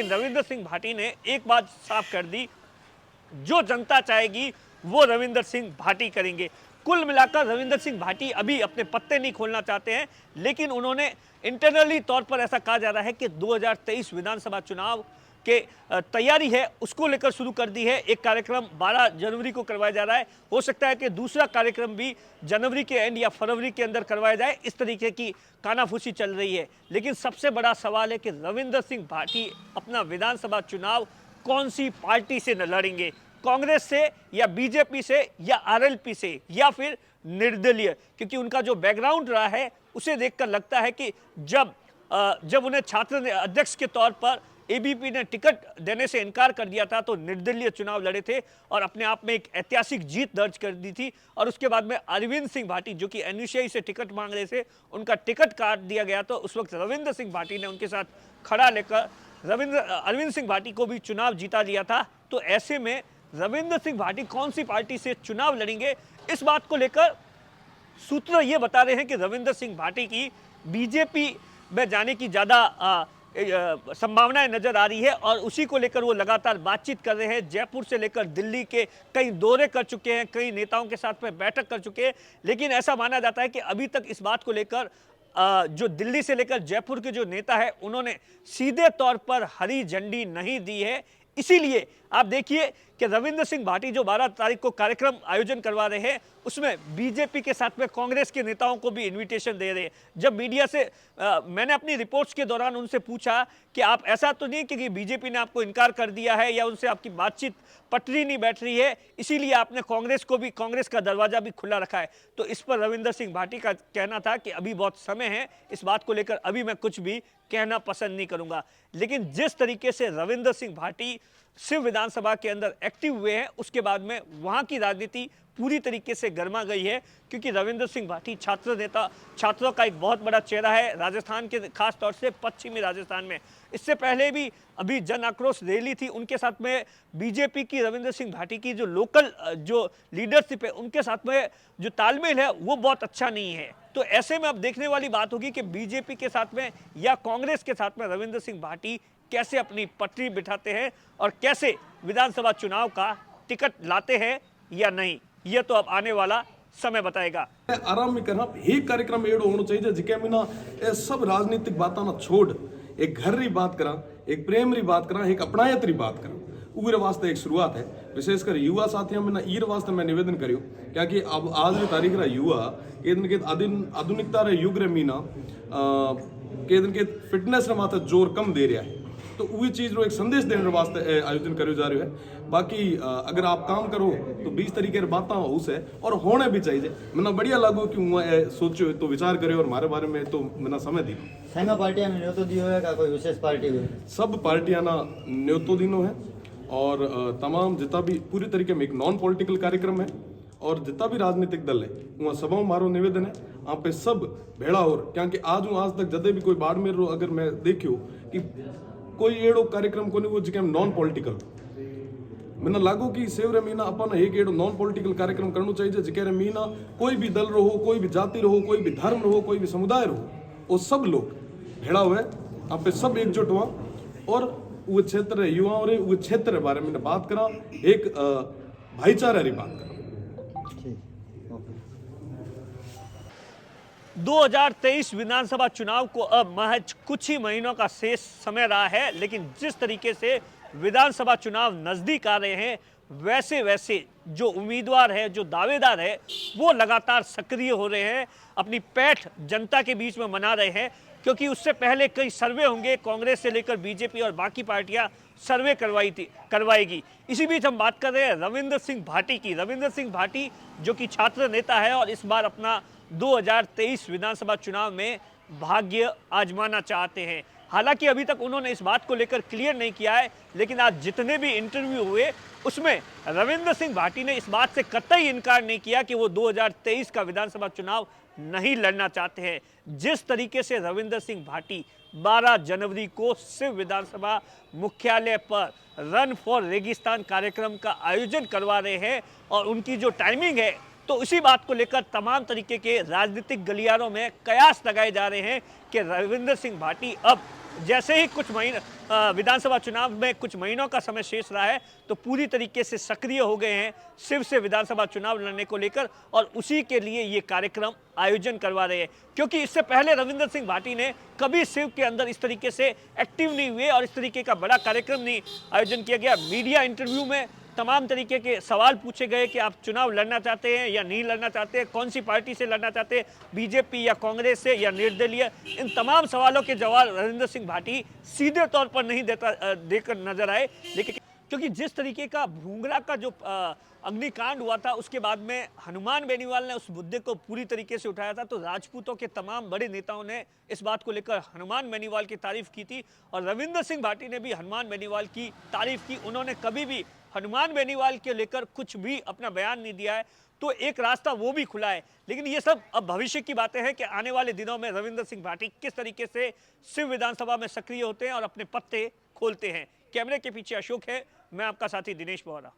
रविंद्र सिंह भाटी ने एक बात साफ कर दी, जो जनता चाहेगी वो रविंद्र सिंह भाटी करेंगे। कुल मिलाकर रविंद्र सिंह भाटी अभी अपने पत्ते नहीं खोलना चाहते हैं, लेकिन उन्होंने इंटरनली तौर पर ऐसा कहा जा रहा है कि 2023 विधानसभा चुनाव के तैयारी है उसको लेकर शुरू कर दी है। एक कार्यक्रम 12 जनवरी को करवाया जा रहा है, हो सकता है कि दूसरा कार्यक्रम भी जनवरी के एंड या फरवरी के अंदर करवाया जाए, इस तरीके की कानाफूसी चल रही है। लेकिन सबसे बड़ा सवाल है कि रविंद्र सिंह भाटी अपना विधानसभा चुनाव कौन सी पार्टी से लड़ेंगे, कांग्रेस से या बीजेपी से या आरएलपी से या फिर निर्दलीय, क्योंकि उनका जो बैकग्राउंड रहा है उसे देखकर लगता है कि जब उन्हें छात्र अध्यक्ष के तौर पर एबीपी ने टिकट देने से इनकार कर दिया था तो निर्दलीय चुनाव लड़े थे और अपने आप में एक ऐतिहासिक जीत दर्ज कर दी थी। और उसके बाद में अरविंद सिंह भाटी जो कि एनयूसीआई से टिकट मांग रहे थे, उनका टिकट काट दिया गया, तो उस वक्त रविंद्र सिंह भाटी ने उनके साथ खड़ा लेकर अरविंद सिंह भाटी को भी चुनाव जीता लिया था। तो ऐसे में रविंद्र सिंह भाटी कौन सी पार्टी से चुनाव लड़ेंगे, इस बात को लेकर सूत्र ये बता रहे हैं कि रविंद्र सिंह भाटी की बीजेपी में जाने की ज़्यादा संभावनाएं नजर आ रही है और उसी को लेकर वो लगातार बातचीत कर रहे हैं। जयपुर से लेकर दिल्ली के कई दौरे कर चुके हैं, कई नेताओं के साथ में बैठक कर चुके हैं, लेकिन ऐसा माना जाता है कि अभी तक इस बात को लेकर जो दिल्ली से लेकर जयपुर के जो नेता है उन्होंने सीधे तौर पर हरी झंडी नहीं दी है। इसीलिए आप देखिए कि रविंद्र सिंह भाटी जो 12 तारीख को कार्यक्रम आयोजन करवा रहे हैं उसमें बीजेपी के साथ में कांग्रेस के नेताओं को भी इनविटेशन दे रहे हैं। जब मीडिया से मैंने अपनी रिपोर्ट्स के दौरान उनसे पूछा कि आप ऐसा तो नहीं कि बीजेपी ने आपको इनकार कर दिया है या उनसे आपकी बातचीत पटरी नहीं बैठ रही है, इसीलिए आपने कांग्रेस का दरवाजा भी खुला रखा है, तो इस पर रविंद्र सिंह भाटी का कहना था कि अभी बहुत समय है, इस बात को लेकर अभी मैं कुछ भी कहना पसंद नहीं करूंगा। लेकिन जिस तरीके से रविंद्र सिंह भाटी शिव विधानसभा के अंदर एक्टिव हुए हैं उसके बाद में वहां की राजनीति पूरी तरीके से गर्मा गई है, क्योंकि रविंद्र सिंह भाटी छात्र नेता, छात्रों का एक बहुत बड़ा चेहरा है राजस्थान के, खास तौर से पश्चिमी राजस्थान में। इससे पहले भी अभी जन आक्रोश रैली थी, उनके साथ में बीजेपी की रविंद्र सिंह भाटी की जो लोकल जो लीडरशिप है उनके साथ में जो तालमेल है वो बहुत अच्छा नहीं है। तो ऐसे में अब देखने वाली बात होगी कि बीजेपी के साथ में या कांग्रेस के साथ में रविंद्र सिंह भाटी कैसे अपनी पटरी बिठाते हैं और कैसे विधानसभा चुनाव का टिकट लाते हैं या नहीं, ये तो अब आने वाला समय बताएगा। आराम में करना एक कार्यक्रम एड़ो होना चाहिए जिके में ना ये सब राजनीतिक बातें ना छोड़ एक घर री बात करा, एक प्रेम री बात करा, एक अपनायत री बात करा, उरे वास्ते एक शुरुआत है। विशेषकर युवा साथियों में ना ईर वास्ते मैं निवेदन करियो क्योंकि अब आज री तारीख रा युवा के दिन के आधुनिकता रे युग रे मीना के दिन के फिटनेस रे माथे जोर कम दे रहा है, तो वही चीज रो एक संदेश देने वास्ते आयोजन करो जा रहे है। बाकी अगर आप काम करो तो 20 तरीके बातें उस है और होने भी चाहिए। मैंने बढ़िया लागू कि मैं सोचो तो विचार करे और हमारे बारे में तो मैंने समय दी। संघ पार्टियां में न्योतो दियो है का कोई विशेष पार्टी हुई? सब पार्टियां ना न्योतो दिनो है और तमाम जितना भी पूरी तरीके में एक नॉन पॉलिटिकल कार्यक्रम है और जितना भी राजनीतिक दल है वहाँ सबों मारो निवेदन है आप पे सब भेड़ा हो, क्योंकि आज तक जदे भी कोई बाड़मेर रो अगर मैं देखियो कि कोई एड़ो कार्यक्रम को नहीं वो जिके नॉन पॉलिटिकल मैंने लागू कि सेवरे मीना अपन एक एड़ो नॉन पॉलिटिकल कार्यक्रम करना चाहिए जिके मीना कोई भी दल रहो, कोई भी जाति रहो, कोई भी धर्म रहो, कोई भी समुदाय रहो, वो सब लोग भेड़ा हुए आप पे सब एकजुट हुआ और वो क्षेत्र युवाओं रे वो क्षेत्र के बारे में बात करा, एक भाईचारा री बात करा। 2023 विधानसभा चुनाव को अब महज कुछ ही महीनों का शेष समय रहा है, लेकिन जिस तरीके से विधानसभा चुनाव नजदीक आ रहे हैं वैसे वैसे जो उम्मीदवार है, जो दावेदार है, वो लगातार सक्रिय हो रहे हैं, अपनी पैठ जनता के बीच में मना रहे हैं, क्योंकि उससे पहले कई सर्वे होंगे, कांग्रेस से लेकर बीजेपी और बाकी पार्टियां सर्वे करवाएगी। इसी बीच हम बात कर रहे हैं रविंद्र सिंह भाटी की। रविंद्र सिंह भाटी जो कि छात्र नेता है और इस बार अपना 2023 विधानसभा चुनाव में भाग्य आजमाना चाहते हैं। हालांकि अभी तक उन्होंने इस बात को लेकर क्लियर नहीं किया है, लेकिन आज जितने भी इंटरव्यू हुए उसमें रविंद्र सिंह भाटी ने इस बात से कतई इनकार नहीं किया कि वो 2023 का विधानसभा चुनाव नहीं लड़ना चाहते हैं। जिस तरीके से रविंद्र सिंह भाटी 12 जनवरी को शिव विधानसभा मुख्यालय पर रन फॉर रेगिस्तान कार्यक्रम का आयोजन करवा रहे हैं और उनकी जो टाइमिंग है, तो उसी बात को लेकर तमाम तरीके के राजनीतिक गलियारों में कयास लगाए जा रहे हैं कि रविंद्र सिंह भाटी अब जैसे ही कुछ महीने विधानसभा चुनाव में कुछ महीनों का समय शेष रहा है तो पूरी तरीके से सक्रिय हो गए हैं शिव से विधानसभा चुनाव लड़ने को लेकर और उसी के लिए ये कार्यक्रम आयोजन करवा रहे हैं, क्योंकि इससे पहले रविंदर सिंह भाटी ने कभी शिव के अंदर इस तरीके से एक्टिव नहीं हुए और इस तरीके का बड़ा कार्यक्रम नहीं आयोजन किया गया। मीडिया इंटरव्यू में तमाम तरीके के सवाल पूछे गए कि आप चुनाव लड़ना चाहते हैं या नहीं लड़ना चाहते हैं, कौन सी पार्टी से लड़ना चाहते हैं, बीजेपी या कांग्रेस से या निर्दलीय। इन तमाम सवालों के जवाब रविंदर सिंह भाटी सीधे तौर पर नहीं देकर नजर आए, लेकिन क्योंकि जिस तरीके का भूंगरा का जो अग्निकांड हुआ था उसके बाद में हनुमान बेनीवाल ने उस मुद्दे को पूरी तरीके से उठाया था, तो राजपूतों के तमाम बड़े नेताओं ने इस बात को लेकर हनुमान बेनीवाल की तारीफ की थी और रविंदर सिंह भाटी ने भी हनुमान बेनीवाल की तारीफ की। उन्होंने कभी भी हनुमान बेनीवाल के लेकर कुछ भी अपना बयान नहीं दिया है, तो एक रास्ता वो भी खुला है। लेकिन ये सब अब भविष्य की बातें हैं कि आने वाले दिनों में रविंदर सिंह भाटी किस तरीके से शिव विधानसभा में सक्रिय होते हैं और अपने पत्ते खोलते हैं। कैमरे के पीछे अशोक है, मैं आपका साथी दिनेश बोहरा।